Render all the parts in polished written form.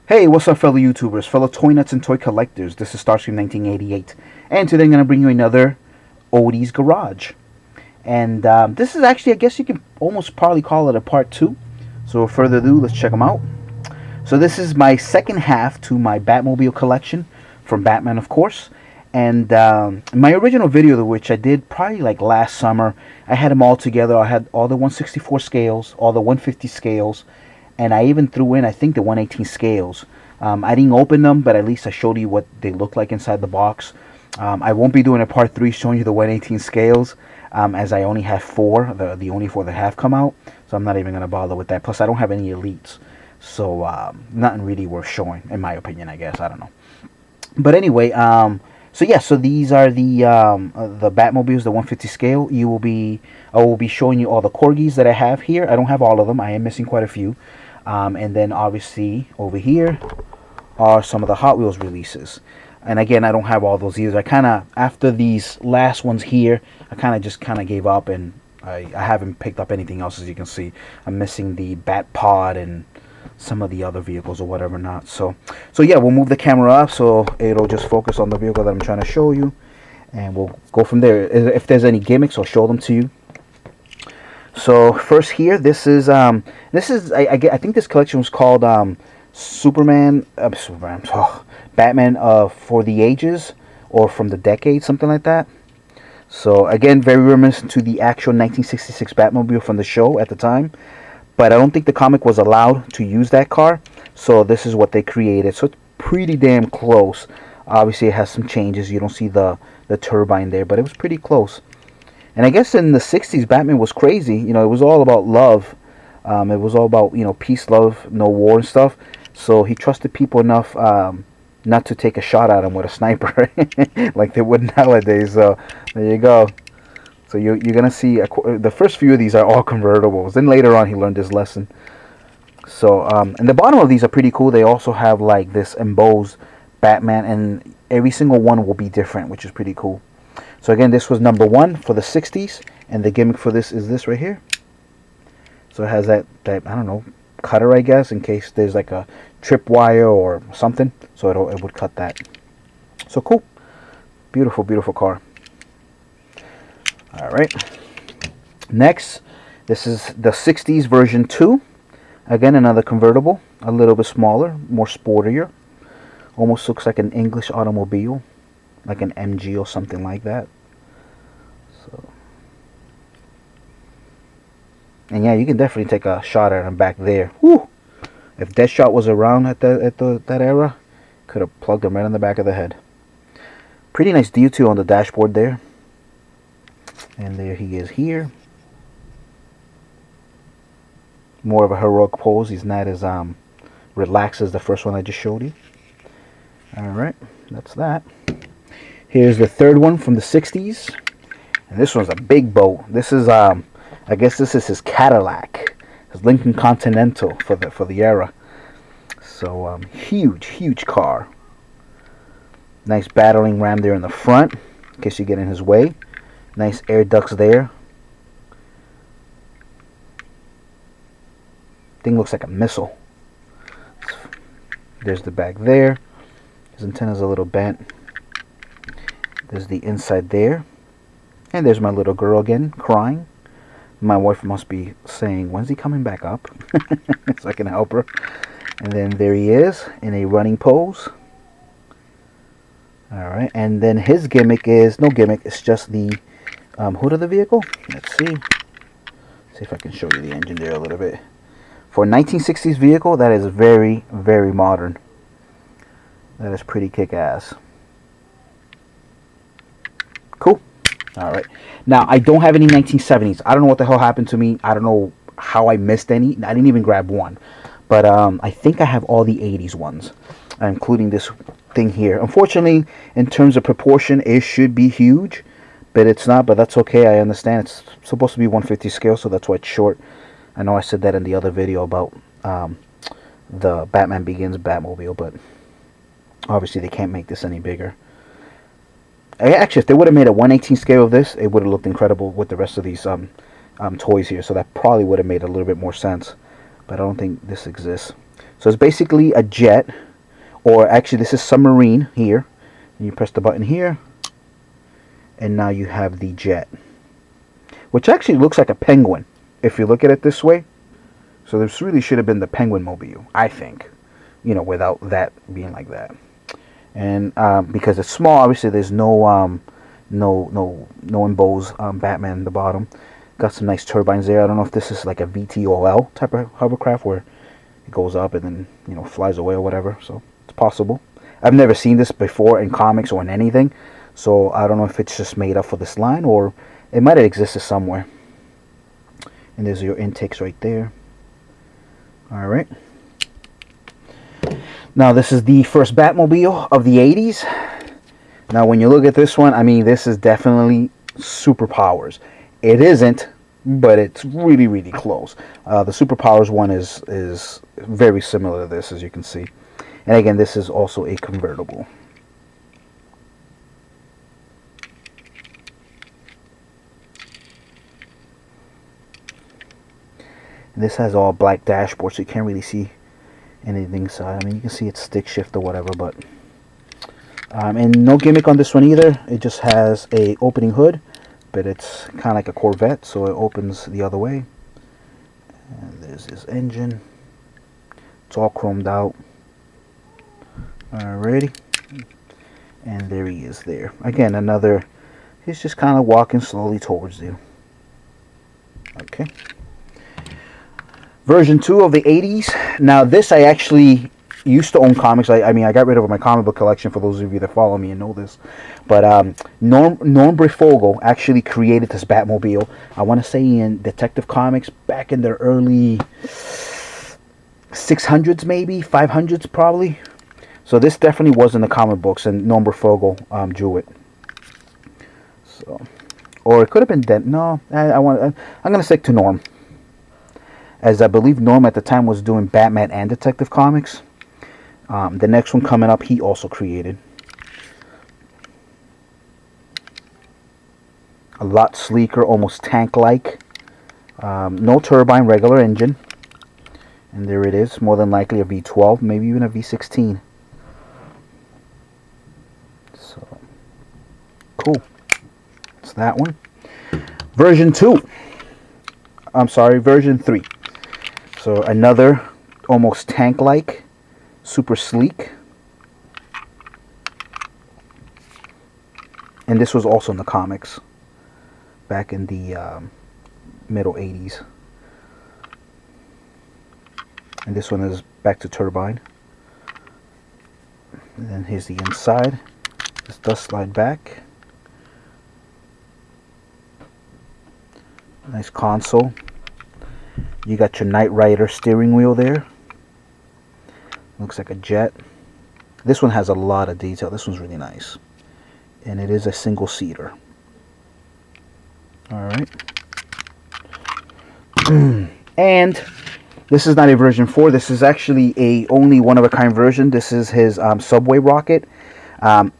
Hey, what's up, fellow YouTubers, fellow toy nuts and toy collectors? This is Starscream 1988, and today I'm going to bring you another Odie's Garage. And this is actually, I guess you can almost probably call it a part 2. So without further ado, let's check them out. So this is my second half to my Batmobile collection, from Batman, of course. And my original video, which I did probably like last summer, I had them all together. I had all the 164 scales, all the 150 scales, and I even threw in, I think, the 118 scales. I didn't open them, but at least I showed you what they look like inside the box. I won't be doing a part 3 showing you the 118 scales, as I only have 4, the only 4 that have come out. So I'm not even going to bother with that. Plus, I don't have any elites. So nothing really worth showing, in my opinion, I guess. I don't know. But anyway, so yeah, so these are the Batmobiles, the 150 scale. I will be showing you all the Corgis that I have here. I don't have all of them. I am missing quite a few. And then obviously over here are some of the Hot Wheels releases. And again, I don't have all those either. I kind of, after these last ones here, I just gave up, and I haven't picked up anything else. As you can see, I'm missing the Bat Pod and some of the other vehicles or whatever not. So yeah, we'll move the camera up so it'll just focus on the vehicle that I'm trying to show you, and we'll go from there. If there's any gimmicks, I'll show them to you. So first here, this is I think this collection was called Batman for the Ages, or from the decade, something like that. So again, very reminiscent to the actual 1966 Batmobile from the show at the time, but I don't think the comic was allowed to use that car, so this is what they created. So it's pretty damn close. Obviously it has some changes. You don't see the turbine there, but it was pretty close. And I guess in the 60s, Batman was crazy. You know, it was all about love. It was all about, you know, peace, love, no war and stuff. So he trusted people enough not to take a shot at him with a sniper like they would nowadays. So there you go. So you're going to see, the first few of these are all convertibles. Then later on, he learned his lesson. So, and the bottom of these are pretty cool. They also have like this embossed Batman, and every single one will be different, which is pretty cool. So again, this was number 1 for the 60s, and the gimmick for this is this right here. So it has that I don't know, cutter, I guess, in case there's like a tripwire or something. So it would cut that. So cool. Beautiful, beautiful car. Alright. Next, this is the 60s version 2. Again, another convertible. A little bit smaller, more sportier. Almost looks like an English automobile, like an MG or something like that. So, and yeah, you can definitely take a shot at him back there. Whew! If Deathshot was around at that era, could have plugged him right in the back of the head. Pretty nice detail on the dashboard there. And there he is here. More of a heroic pose. He's not as relaxed as the first one I just showed you. Alright, that's that. Here's the third one from the 60s. And this one's a big boat. This is, I guess this is his Cadillac. His Lincoln Continental for the era. So, huge, huge car. Nice battering ram there in the front, in case you get in his way. Nice air ducts there. Thing looks like a missile. There's the back there. His antenna's a little bent. There's the inside there. And there's my little girl again, crying. My wife must be saying, when's he coming back up? So I can help her. And then there he is in a running pose. Alright, and then his gimmick is, no gimmick, it's just the hood of the vehicle. Let's see. See if I can show you the engine there a little bit. For a 1960s vehicle, that is very, very modern. That is pretty kick-ass. Cool. Alright. Now, I don't have any 1970s. I don't know what the hell happened to me. I don't know how I missed any. I didn't even grab one. But I think I have all the 80s ones, including this thing here. Unfortunately, in terms of proportion, it should be huge. But it's not, but that's okay. I understand. It's supposed to be 150 scale, so that's why it's short. I know I said that in the other video about the Batman Begins Batmobile, but obviously they can't make this any bigger. Actually, if they would have made a 118 scale of this, it would have looked incredible with the rest of these toys here. So that probably would have made a little bit more sense. But I don't think this exists. So it's basically a jet, or actually this is submarine here. And you press the button here, and now you have the jet, which actually looks like a penguin if you look at it this way. So this really should have been the Penguin Mobile, I think, you know, without that being like that. And because it's small, obviously there's no embossed Batman in the bottom. Got some nice turbines there. I don't know if this is like a VTOL type of hovercraft where it goes up and then, you know, flies away or whatever. So it's possible. I've never seen this before in comics or in anything. So I don't know if it's just made up for this line or it might have existed somewhere. And there's your intakes right there. Alright. Now this is the first Batmobile of the 80s. Now when you look at this one, I mean, this is definitely superpowers. It isn't, but it's really, really close. The superpowers one is very similar to this, as you can see. And again, this is also a convertible. And this has all black dashboard, so you can't really see anything inside. I mean, you can see it's stick shift or whatever, but and no gimmick on this one either. It just has a opening hood, but it's kind of like a Corvette, so it opens the other way. And there's his engine. It's all chromed out. Alrighty. And there he is there. Again, another, he's just kind of walking slowly towards you. Okay. Version 2 of the 80s. Now this, I actually used to own comics. I mean, I got rid of my comic book collection, for those of you that follow me and know this. But Norm Breyfogle actually created this Batmobile. I want to say in Detective Comics back in the early 600s, maybe 500s probably. So this definitely was in the comic books, and Norm Breyfogle drew it. So, or it could have been no. I'm gonna stick to Norm, as I believe Norm at the time was doing Batman and Detective Comics. The next one coming up, he also created. A lot sleeker, almost tank-like. No turbine, regular engine. And there it is, more than likely a V12, maybe even a V16. So, cool. It's that one. Version 2. I'm sorry, version 3. So another almost tank-like, super sleek. And this was also in the comics back in the middle 80s. And this one is back to turbine. And then here's the inside. This does slide back. Nice console. You got your Knight Rider steering wheel there. Looks like a jet. This one has a lot of detail. This one's really nice. And it is a single seater. Alright. And this is not a version 4. This is actually a only one-of-a-kind version. This is his subway rocket.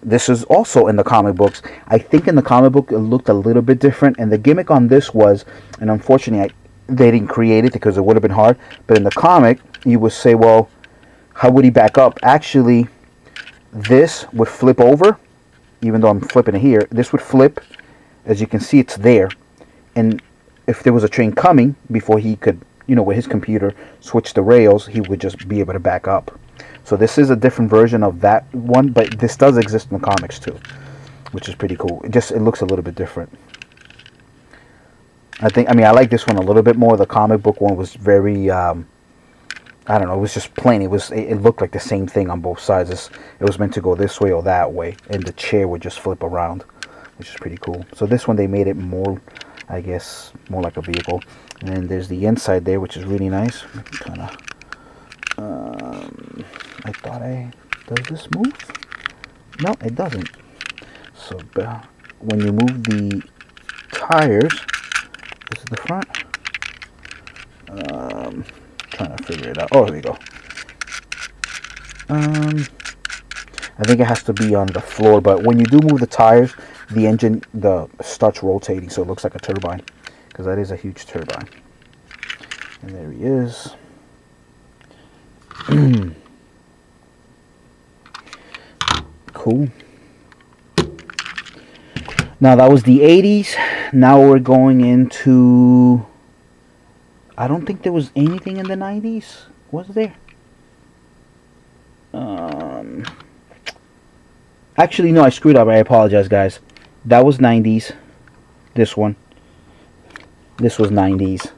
This is also in the comic books. I think in the comic book it looked a little bit different. And the gimmick on this was, and unfortunately they didn't create it because it would have been hard. But in the comic, you would say, well, how would he back up? Actually, this would flip over. Even though I'm flipping it here, this would flip. As you can see, it's there. And if there was a train coming, before he could, you know, with his computer, switch the rails, he would just be able to back up. So this is a different version of that one, but this does exist in the comics too, which is pretty cool. It looks a little bit different. I mean, I like this one a little bit more. The comic book one was very, I don't know, it was just plain. It looked like the same thing on both sides. It was meant to go this way or that way, and the chair would just flip around, which is pretty cool. So this one, they made it more, I guess, more like a vehicle. And then there's the inside there, which is really nice. Kind of, I thought does this move? No, it doesn't. So when you move the tires, this is the front. Trying to figure it out. Oh, here we go. I think it has to be on the floor, but when you do move the tires, the engine starts rotating, so it looks like a turbine, because that is a huge turbine. And there he is. Cool. Now that was the 80s. Now we're going into... I don't think there was anything in the 90s. Was there? Actually, no, I screwed up. I apologize, guys. That was 90s. This one. This was 90s.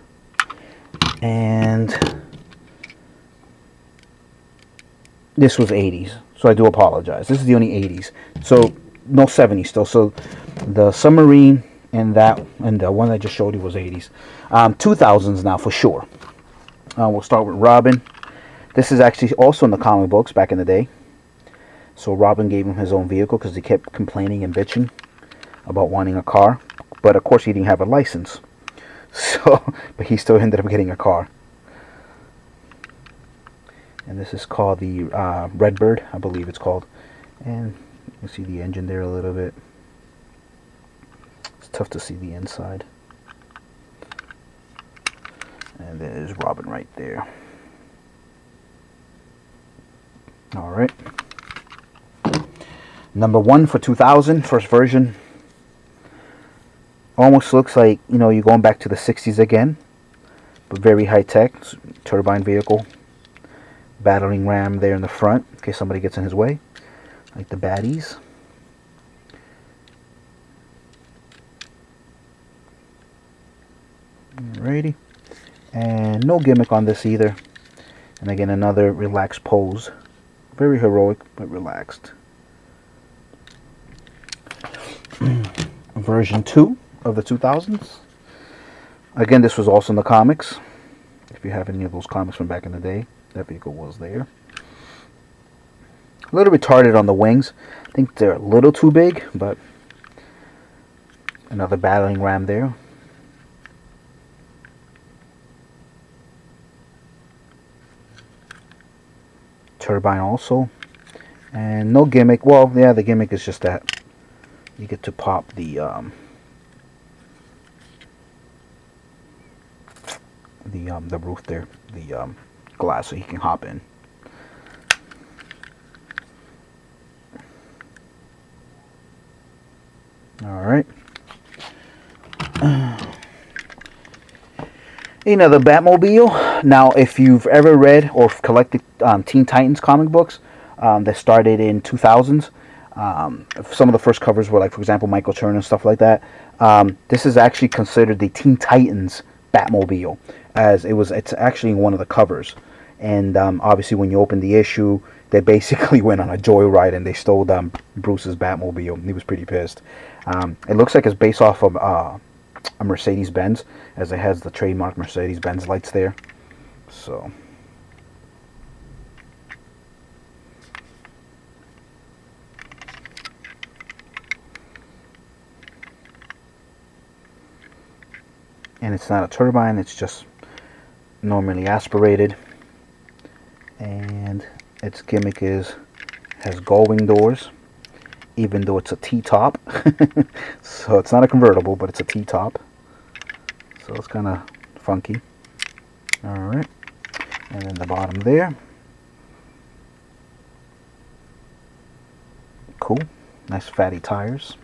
And this was 80s. So I do apologize. This is the only 80s. So no 70s still. So the submarine and that and the one I just showed you was 80s. 2000s now for sure. We'll start with Robin. This is actually also in the comic books back in the day. So Robin gave him his own vehicle because he kept complaining and bitching about wanting a car. But of course he didn't have a license. So, but he still ended up getting a car. And this is called the Redbird, I believe it's called. And you can see the engine there a little bit. It's tough to see the inside. And there's Robin right there. Alright. Number 1 for 2000, first version. Almost looks like, you know, you're going back to the 60s again. But very high tech. Turbine vehicle. Battering ram there in the front in case somebody gets in his way. Like the baddies. Alrighty. And no gimmick on this either. And again, another relaxed pose. Very heroic, but relaxed. Version 2 of the 2000s. Again, this was also in the comics. If you have any of those comics from back in the day, that vehicle was there. A little retarded on the wings. I think they're a little too big, but another battling ram there. Turbine also. And no gimmick. Well, yeah, the gimmick is just that you get to pop the roof there, the glass, so he can hop in. All right. You know, the Batmobile. Now, if you've ever read or collected Teen Titans comic books that started in 2000s, some of the first covers were like, for example, Michael Turner and stuff like that. This is actually considered the Teen Titans Batmobile, as it's actually one of the covers. And obviously, when you open the issue, they basically went on a joyride and they stole Bruce's Batmobile. He was pretty pissed. It looks like it's based off of a Mercedes-Benz, as it has the trademark Mercedes-Benz lights there. So and it's not a turbine, it's just normally aspirated. And its gimmick has gull-wing doors, even though it's a T-top. So it's not a convertible, but it's a T-top. So it's kind of funky. Alright. And then the bottom there. Cool. Nice fatty tires.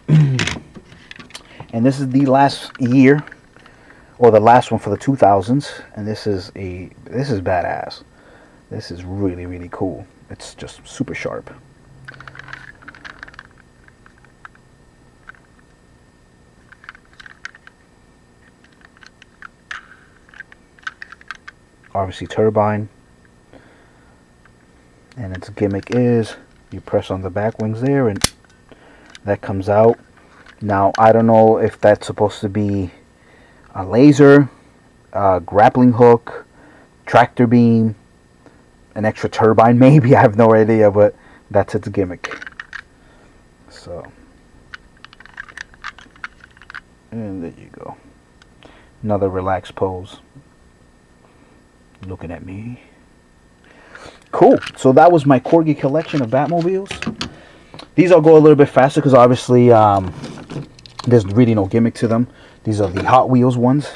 And this is the last year, or the last one for the 2000s. And this is badass. This is really, really cool. It's just super sharp. Obviously turbine, and its gimmick is you press on the back wings there and that comes out. Now I don't know if that's supposed to be a laser, a grappling hook, tractor beam, an extra turbine maybe, I have no idea, but that's its gimmick. So, and there you go, another relaxed pose. Looking at me. Cool. So that was my Corgi collection of Batmobiles. These I'll go a little bit faster because obviously there's really no gimmick to them. These are the Hot Wheels ones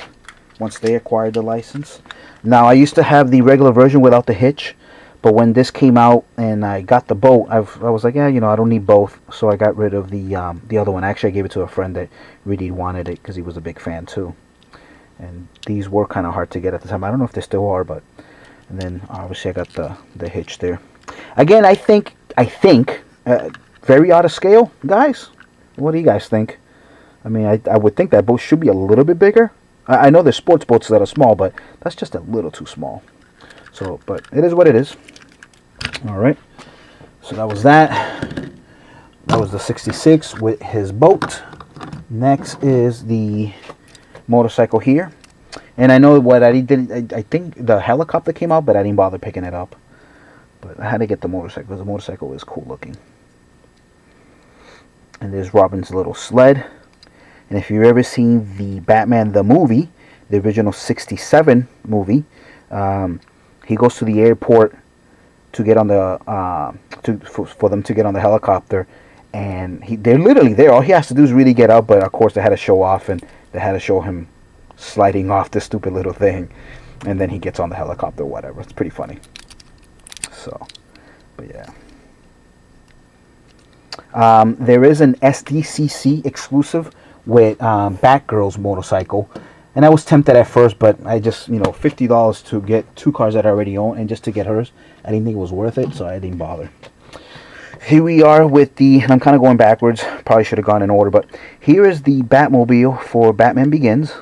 once they acquired the license. Now, I used to have the regular version without the hitch, but when this came out and I got the boat, I was like, yeah, you know, I don't need both, so I got rid of the other one. Actually, I gave it to a friend that really wanted it because he was a big fan too. And these were kind of hard to get at the time. I don't know if they still are, but and then obviously I got the hitch there. Again, I think very out of scale, guys. What do you guys think? I mean, I would think that boat should be a little bit bigger. I know there's sports boats that are small, but that's just a little too small. So, but it is what it is. All right. So that was that. That was the 66 with his boat. Next is the motorcycle here. And I know what I didn't. I think the helicopter came out, but I didn't bother picking it up. But I had to get the motorcycle because the motorcycle is cool looking. And there's Robin's little sled. And if you've ever seen the Batman the movie, the original 67 movie, he goes to the airport to get on the for them to get on the helicopter, and they're literally there. All he has to do is really get up, but of course they had to show off, and they had to show him sliding off this stupid little thing, and then he gets on the helicopter, whatever. It's pretty funny. So, but yeah. There is an SDCC exclusive with Batgirl's motorcycle, and I was tempted at first, but I just, you know, $50 to get two cars that I already own, and just to get hers, I didn't think it was worth it, so I didn't bother. Here we are with the, and I'm kind of going backwards, probably should have gone in order, but here is the Batmobile for Batman Begins,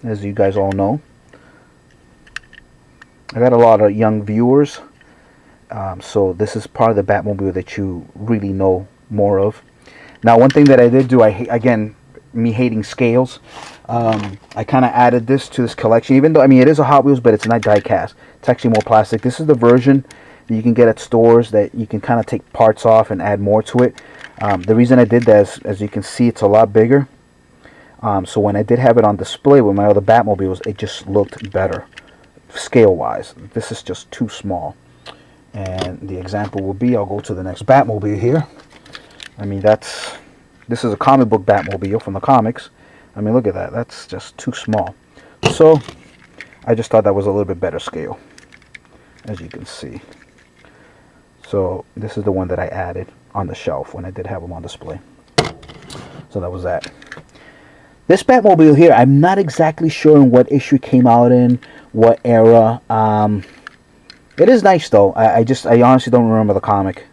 as you guys all know. I got a lot of young viewers, so this is part of the Batmobile that you really know more of. Now, one thing that I did do, again, me hating scales, I kind of added this to this collection, even though, I mean, it is a Hot Wheels, but it's not die cast. It's actually more plastic. This is the version that you can get at stores that you can kind of take parts off and add more to it. The reason I did that is, as you can see, it's a lot bigger. So when I did have it on display with my other Batmobiles, it just looked better scale-wise. This is just too small. And the example will be, I'll go to the next Batmobile here. I mean, this is a comic book Batmobile from the comics. I mean, look at that. That's just too small. So, I just thought that was a little bit better scale, as you can see. So, this is the one that I added on the shelf when I did have them on display. So, that was that. This Batmobile here, I'm not exactly sure in what issue it came out in, what era. It is nice, though. I honestly don't remember the comic.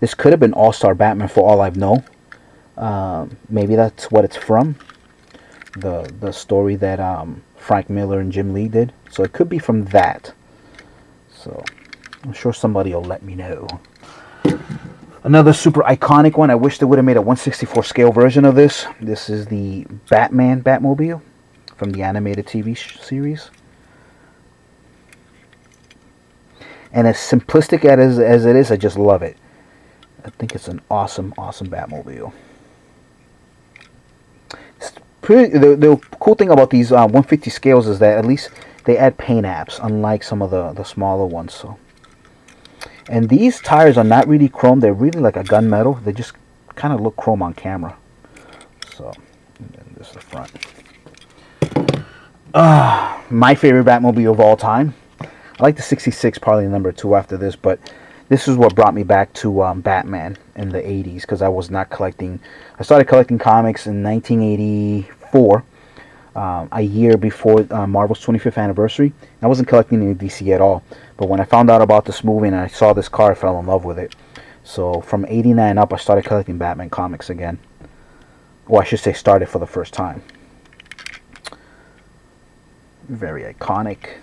This could have been All-Star Batman for all I know. Maybe that's what it's from. The story that Frank Miller and Jim Lee did. So it could be from that. So I'm sure somebody will let me know. Another super iconic one. I wish they would have made a 1/64 scale version of this. This is the Batman Batmobile from the animated TV series. And as simplistic as it is, I just love it. I think it's an awesome, awesome Batmobile. The cool thing about these 150 scales is that at least they add paint apps, unlike some of the smaller ones. So, and these tires are not really chrome; they're really like a gunmetal. They just kind of look chrome on camera. So, and then this is the front. My favorite Batmobile of all time. I like the 66, probably number 2 after this, but this is what brought me back to Batman in the 80s, because I was not collecting. I started collecting comics in 1984, a year before Marvel's 25th anniversary. I wasn't collecting any DC at all, but when I found out about this movie and I saw this car, I fell in love with it. So from 89 up, I started collecting Batman comics again. Or I should say started for the first time. Very iconic.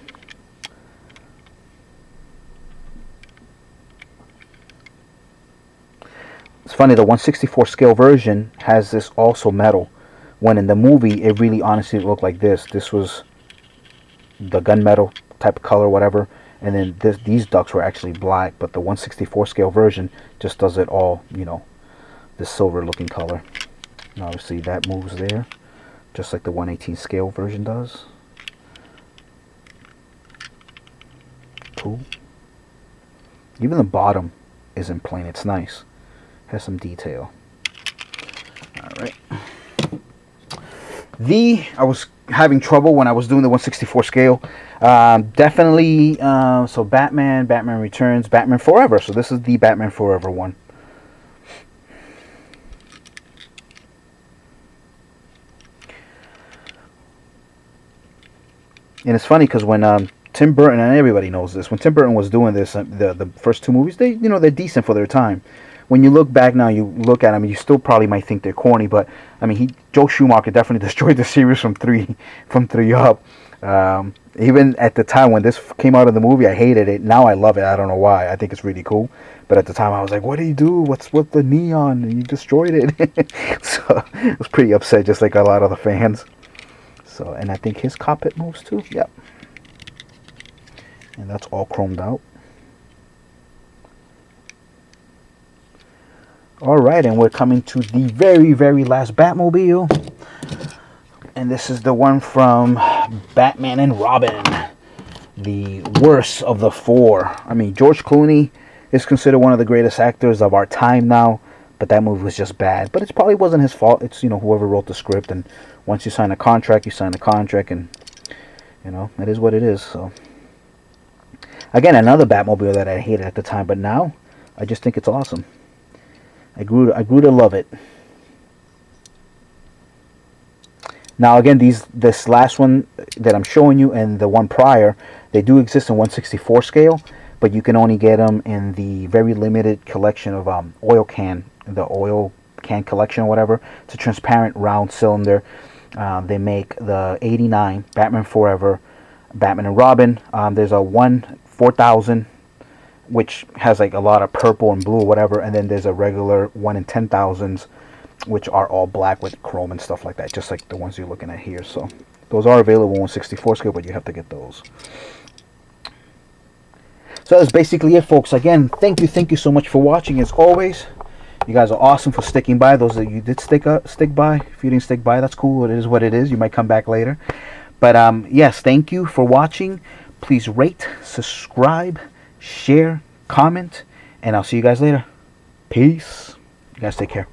It's funny, the 1/64 scale version has this also metal, when in the movie it really honestly looked like this. This was the gunmetal type of color, whatever, and then these ducts were actually black, but the 1/64 scale version just does it all, you know, this silver looking color. And obviously that moves there, just like the 1/18 scale version does. Cool. Even the bottom isn't plain, it's nice. Has some detail. Alright. I was having trouble when I was doing the 1/64 scale. Definitely, so Batman, Batman Returns, Batman Forever. So this is the Batman Forever one. And it's funny because when Tim Burton, and everybody knows this, when Tim Burton was doing this, the first two movies, they're decent for their time. When you look back now, you look at them, you still probably might think they're corny, but I mean, Joe Schumacher definitely destroyed the series from three up. Even at the time when this came out of the movie, I hated it. Now I love it. I don't know why. I think it's really cool. But at the time, I was like, "What did he do? What's with the neon? And you destroyed it." So I was pretty upset, just like a lot of the fans. So, and I think his cockpit moves too. Yep. And that's all chromed out. Alright, and we're coming to the very, very last Batmobile. And this is the one from Batman and Robin. The worst of the four. I mean, George Clooney is considered one of the greatest actors of our time now. But that movie was just bad. But it probably wasn't his fault. It's, whoever wrote the script. And once you sign a contract, you sign a contract. And, it is what it is. So, again, another Batmobile that I hated at the time. But now, I just think it's awesome. I grew to love it. Now again, this last one that I'm showing you and the one prior, they do exist in 1/64 scale, but you can only get them in the very limited collection of the oil can collection or whatever. It's a transparent round cylinder. They make the '89 Batman Forever, Batman and Robin. There's a 1/4000. Which has like a lot of purple and blue or whatever, and then there's a regular 1 in 10,000s, which are all black with chrome and stuff like that, just like the ones you're looking at here. So those are available in 1/64 scale, but you have to get those. So that's basically it, folks. Again, thank you so much for watching. As always, you guys are awesome for sticking by. Those that you did stick by. If you didn't stick by, that's cool. It is what it is. You might come back later. But yes, thank you for watching. Please rate, subscribe, share, comment, and I'll see you guys later. Peace. You guys take care.